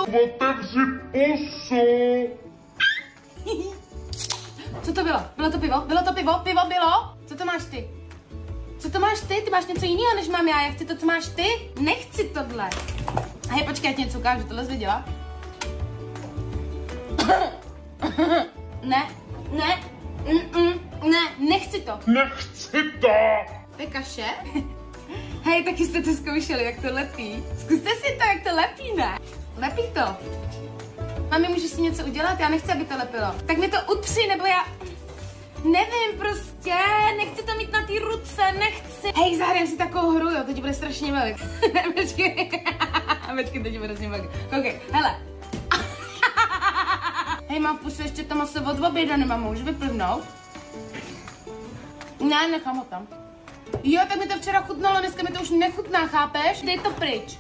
Otevři pusu. Co to bylo? Bylo to pivo? Bylo to pivo? Pivo bylo? Co to máš ty? Co to máš ty? Ty máš něco jiného, než mám já. Já chci to, co máš ty. Nechci tohle. Hej, počkej, já ti něco ukážu. Tohle jsi viděla? Ne, ne, ne, nechci to. Nechci to. To je kaše? Hej, taky jste to zkoušeli, jak to lepí. Zkuste si to, jak to lepí, ne? Lepí to. Mami, můžeš si něco udělat? Já nechci, aby to lepilo. Tak mi to utři, nebo já... Nevím prostě, nechci to mít na té ruce, nechci. Hej, zahrajeme si takovou hru, jo, to ti bude strašně bavit. Počkej, počkej, to ti bude strašně bavit. Koukej, hele. Hej, mám v puse ještě to maso od oběda, nemám, můžu vyplivnout? Ne, nechám ho tam. Jo, tak mi to včera chutnalo, dneska mi to už nechutná, chápeš? Dej to pryč.